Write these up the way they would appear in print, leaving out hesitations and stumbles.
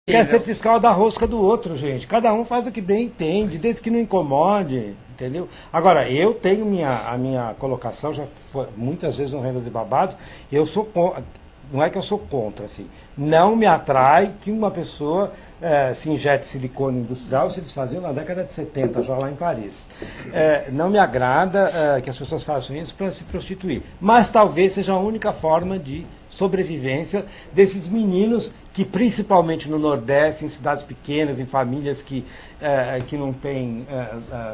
Quer ser fiscal da rosca do outro, gente. Cada um faz o que bem entende, desde que não incomode, entendeu? Agora, eu tenho a minha colocação, já foi muitas vezes no Rendas e Babados, eu sou não é que eu sou contra, assim, não me atrai que uma pessoa se injete silicone industrial, se eles faziam na década de 70, já lá em Paris. Não me agrada que as pessoas façam isso para se prostituir, mas talvez seja a única forma de sobrevivência desses meninos que, principalmente no Nordeste, em cidades pequenas, em famílias que não têm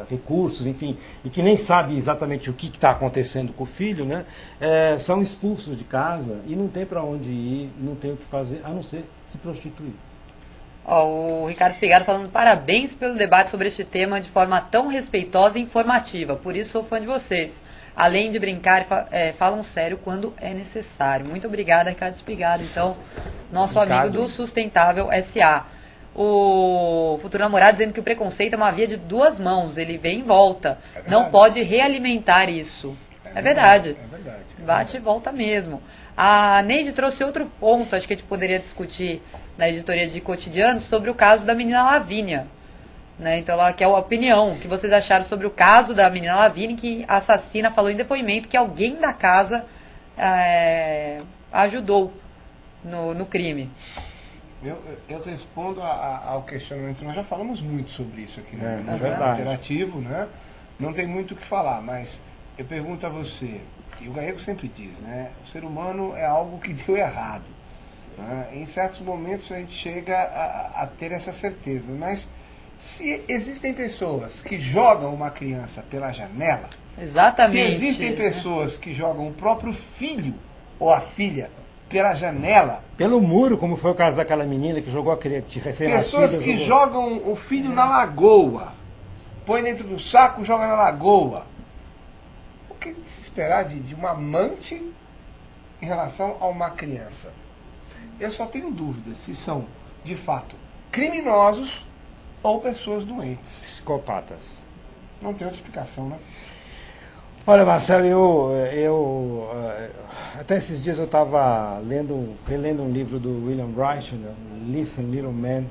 recursos, enfim, e que nem sabem exatamente o que está acontecendo com o filho, né, são expulsos de casa e não tem para onde ir, não tem o que fazer, a não ser se prostituir. O Ricardo Espigado falando parabéns pelo debate sobre este tema de forma tão respeitosa e informativa, por isso sou fã de vocês. Além de brincar, falam sério quando é necessário. Muito obrigada, Ricardo Espigado. Então, nosso amigo do Sustentável SA. O futuro namorado dizendo que o preconceito é uma via de duas mãos. Ele vem e volta. Não pode realimentar isso. É verdade. É verdade. Bate e volta mesmo. A Neide trouxe outro ponto, acho que a gente poderia discutir na editoria de Cotidiano, sobre o caso da menina Lavínia. Né? Então ela quer a opinião, o que vocês acharam sobre o caso da menina Lavínia, que a assassina falou em depoimento que alguém da casa ajudou no crime. Eu respondo ao questionamento, nós já falamos muito sobre isso aqui no Interativo, né? Não tem muito o que falar, mas eu pergunto a você, e o Galego sempre diz, né? O ser humano é algo que deu errado. Né? Em certos momentos a gente chega a ter essa certeza, mas se existem pessoas que jogam uma criança pela janela, exatamente. Se existem pessoas que jogam o próprio filho ou a filha pela janela, pelo muro, como foi o caso daquela menina que jogou a criança recém-nascida. Pessoas que jogam o filho na lagoa, põe dentro do saco, joga na lagoa. O que se esperar de uma amante em relação a uma criança? Eu só tenho dúvidas se são, de fato, criminosos ou pessoas doentes. Psicopatas. Não tem outra explicação, né? Olha, Marcelo, eu até esses dias eu estava relendo um livro do William Reich, né, Listen Little Man,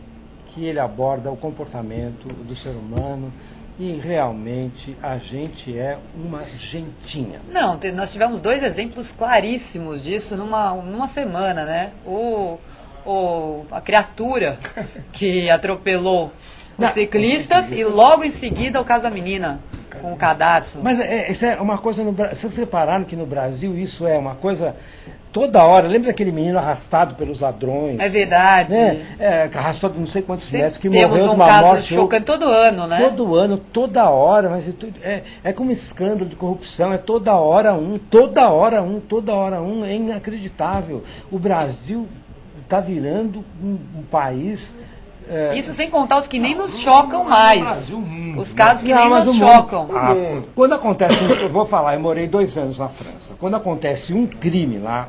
que ele aborda o comportamento do ser humano e realmente a gente é uma gentinha. Não, nós tivemos dois exemplos claríssimos disso numa semana, né? A criatura que atropelou os ciclistas e logo em seguida o caso da menina com o cadarço. Mas isso é uma coisa, se vocês repararam que no Brasil isso é uma coisa toda hora. Lembra daquele menino arrastado pelos ladrões? É verdade. Né? Arrastado não sei quantos metros, que temos morreu de um uma caso morte chocante todo ano, né? Todo ano, toda hora, mas é como escândalo de corrupção, é toda hora um, é inacreditável. O Brasil está virando um país... Isso sem contar os que nem nos chocam mais. Os casos que nem mas nos chocam. Quando acontece, eu vou falar, eu morei 2 anos na França. Quando acontece um crime lá,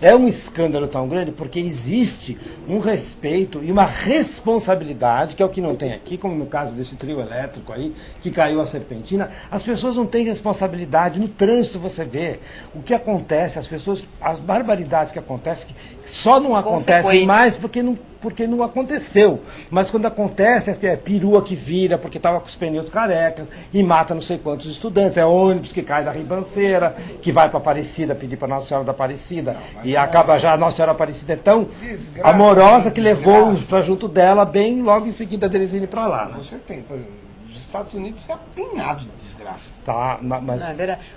é um escândalo tão grande porque existe um respeito e uma responsabilidade, que é o que não tem aqui, como no caso desse trio elétrico aí, que caiu a serpentina. As pessoas não têm responsabilidade. No trânsito você vê o que acontece, as barbaridades que acontecem, que só não acontecem mais porque não aconteceu. Mas quando acontece, é perua que vira porque estava com os pneus carecas e mata não sei quantos estudantes. É ônibus que cai da ribanceira, que vai para Aparecida pedir para Nossa Senhora da Aparecida. E acaba já, a Nossa Senhora Aparecida é tão amorosa que levou para junto dela, bem logo em seguida deles irem para lá. Né? Você tem, por exemplo, os Estados Unidos é apinhado de desgraça. Tá,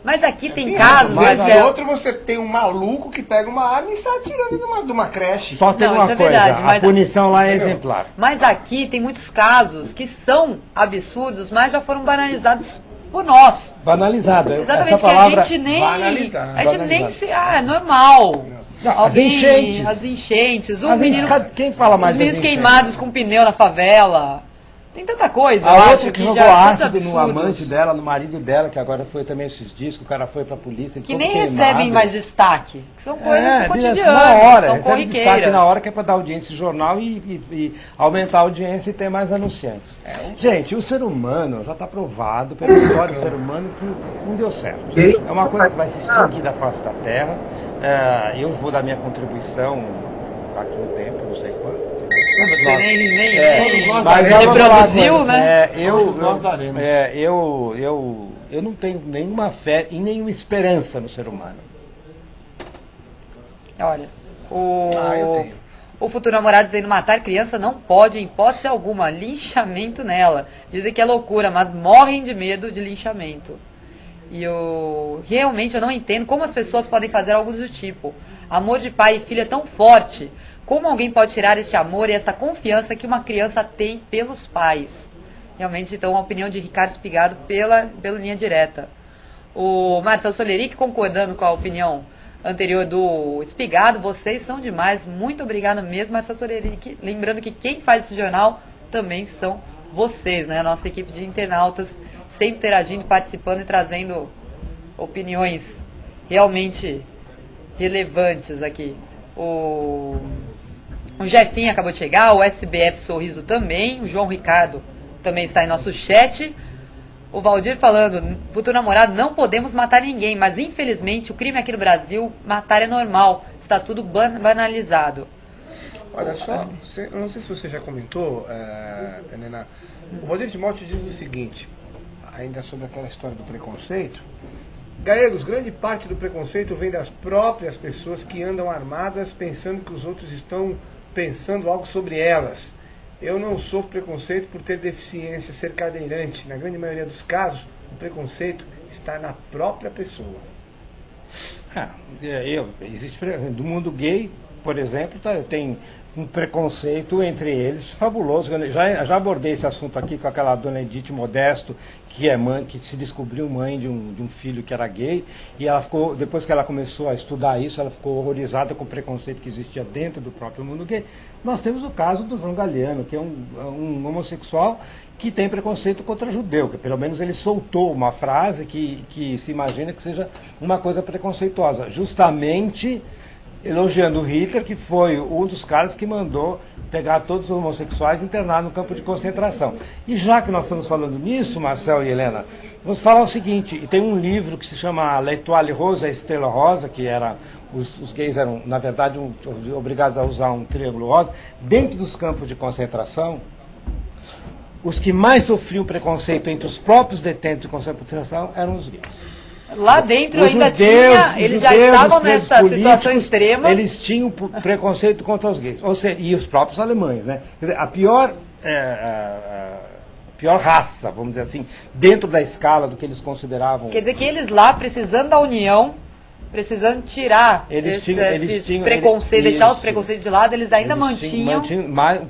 mas aqui tem casos... Mas outro você tem um maluco que pega uma arma e está atirando de uma creche. Só tem uma coisa, verdade, a punição lá é exemplar. Mas aqui tem muitos casos que são absurdos, mas já foram banalizados por nós. Banalizado. Exatamente, essa palavra, a gente nem... banalizado. A gente nem se... é normal. Não, as enchentes. As enchentes. Quem fala mais os meninos queimados com pneu na favela. Tem tanta coisa. A outra que jogou ácido no amante dela, no marido dela, que agora foi também esses dias, que o cara foi pra polícia. Que nem recebem mais destaque. Que são coisas cotidianas, são corriqueiras. Destaque na hora que é pra dar audiência em jornal e aumentar a audiência e ter mais anunciantes. Gente, o ser humano, já está provado pela história do ser humano que não deu certo. É uma coisa que vai se extinguir da face da Terra. Eu vou dar minha contribuição daqui a um tempo, não sei quando. reproduziu, né? Eu não tenho nenhuma fé e nenhuma esperança no ser humano. Olha, eu tenho. O futuro namorado dizendo matar criança não pode, em hipótese alguma, linchamento nela. Dizem que é loucura, mas morrem de medo de linchamento. E realmente eu não entendo como as pessoas podem fazer algo do tipo. Amor de pai e filho é tão forte. Como alguém pode tirar este amor e esta confiança que uma criança tem pelos pais? Realmente, então, a opinião de Ricardo Espigado pela linha direta. O Marcelo Soleric concordando com a opinião anterior do Espigado, vocês são demais. Muito obrigada mesmo, Marcelo Soleric. Lembrando que quem faz esse jornal também são vocês, né? A nossa equipe de internautas sempre interagindo, participando e trazendo opiniões realmente relevantes aqui. O Jefinho acabou de chegar, o SBF Sorriso também, o João Ricardo também está em nosso chat. O Valdir falando, futuro namorado, não podemos matar ninguém, mas infelizmente o crime aqui no Brasil, matar é normal, está tudo banalizado. Olha só, eu não sei se você já comentou, Helena, o Rodrigo Timóteo diz o seguinte, ainda sobre aquela história do preconceito, Gallegos, grande parte do preconceito vem das próprias pessoas que andam armadas pensando que os outros estão pensando algo sobre elas. Eu não sofro preconceito por ter deficiência, ser cadeirante. Na grande maioria dos casos, o preconceito está na própria pessoa. Existe do mundo gay, por exemplo, tem um preconceito entre eles fabuloso. Eu já abordei esse assunto aqui com aquela dona Edith Modesto, que é mãe, que se descobriu mãe de um filho que era gay, e ela ficou, depois que ela começou a estudar isso, ela ficou horrorizada com o preconceito que existia dentro do próprio mundo gay. Nós temos o caso do João Galeano, que é um homossexual que tem preconceito contra judeu, que pelo menos ele soltou uma frase que se imagina que seja uma coisa preconceituosa, justamente elogiando o Hitler, que foi um dos caras que mandou pegar todos os homossexuais e internar no campo de concentração. E já que nós estamos falando nisso, Marcelo e Helena, vamos falar o seguinte, tem um livro que se chama L'Étoile Rose, a Estrela Rosa, que era, os gays eram, na verdade, obrigados a usar um triângulo rosa, dentro dos campos de concentração, os que mais sofriam preconceito entre os próprios detentos de concentração eram os gays. Lá dentro ainda tinha, eles já estavam nessa situação extrema. Eles tinham preconceito contra os gays, ou seja, e os próprios alemães, né? Quer dizer, a pior raça, vamos dizer assim, dentro da escala do que eles consideravam. Quer dizer que eles lá, precisando da união, precisando tirar esses preconceitos, deixar os preconceitos de lado, eles ainda mantinham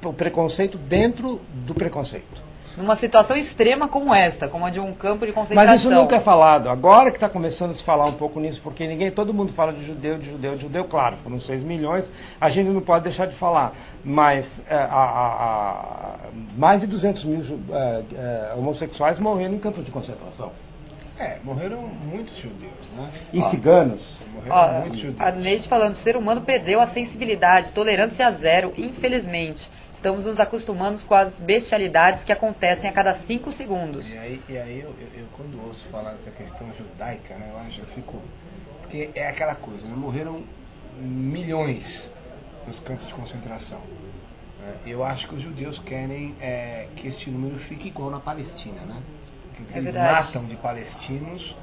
o preconceito dentro do preconceito. Numa situação extrema como esta, como a de um campo de concentração. Mas isso nunca é falado. Agora que está começando a se falar um pouco nisso, porque todo mundo fala de judeu, claro, foram 6 milhões, a gente não pode deixar de falar. Mas mais de 200 mil homossexuais morreram em campos de concentração. Morreram muitos judeus, né? E ciganos. Morreram muitos judeus. A Neide falando, o ser humano perdeu a sensibilidade, tolerância zero, infelizmente. Estamos nos acostumando com as bestialidades que acontecem a cada 5 segundos. E aí eu quando ouço falar dessa questão judaica, né, eu já fico... Porque é aquela coisa, né, morreram milhões nos campos de concentração. Eu acho que os judeus querem que este número fique igual na Palestina, né? Que eles matam de palestinos...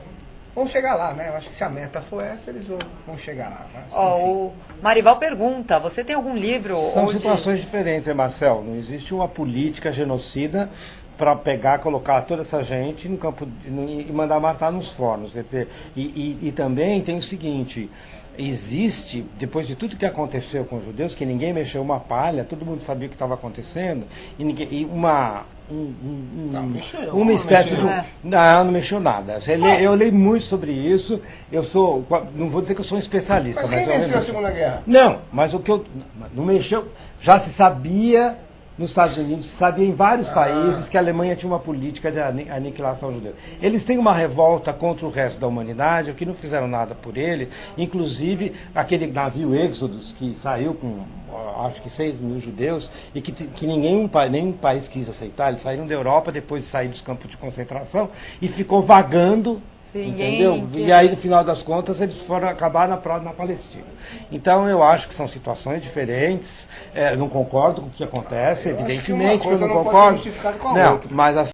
Vão chegar lá, né? Eu acho que se a meta for essa, eles vão chegar lá. Mas, o Marival pergunta, você tem algum livro? São situações diferentes, né, Marcelo? Não existe uma política genocida para pegar, colocar toda essa gente no campo e mandar matar nos fornos. Quer dizer, e também tem o seguinte, existe, depois de tudo que aconteceu com os judeus, que ninguém mexeu uma palha, todo mundo sabia o que estava acontecendo, uma espécie de... Não mexeu nada. Eu leio muito sobre isso. Não vou dizer que eu sou um especialista. Mas quem venceu a Segunda Guerra? Não, mas não mexeu. Já se sabia nos Estados Unidos, se sabia em vários países que a Alemanha tinha uma política de aniquilação judeu. Eles têm uma revolta contra o resto da humanidade, que não fizeram nada por ele, inclusive aquele navio Êxodos, que saiu com, acho que 6 mil judeus, e que nenhum país quis aceitar. Eles saíram da Europa depois de sair dos campos de concentração e ficou vagando entendeu? E aí, no final das contas, eles foram acabar na Palestina. Então, eu acho que são situações diferentes. Não concordo com o que acontece, evidentemente que eu não concordo. Pode ser justificado com a outra. Mas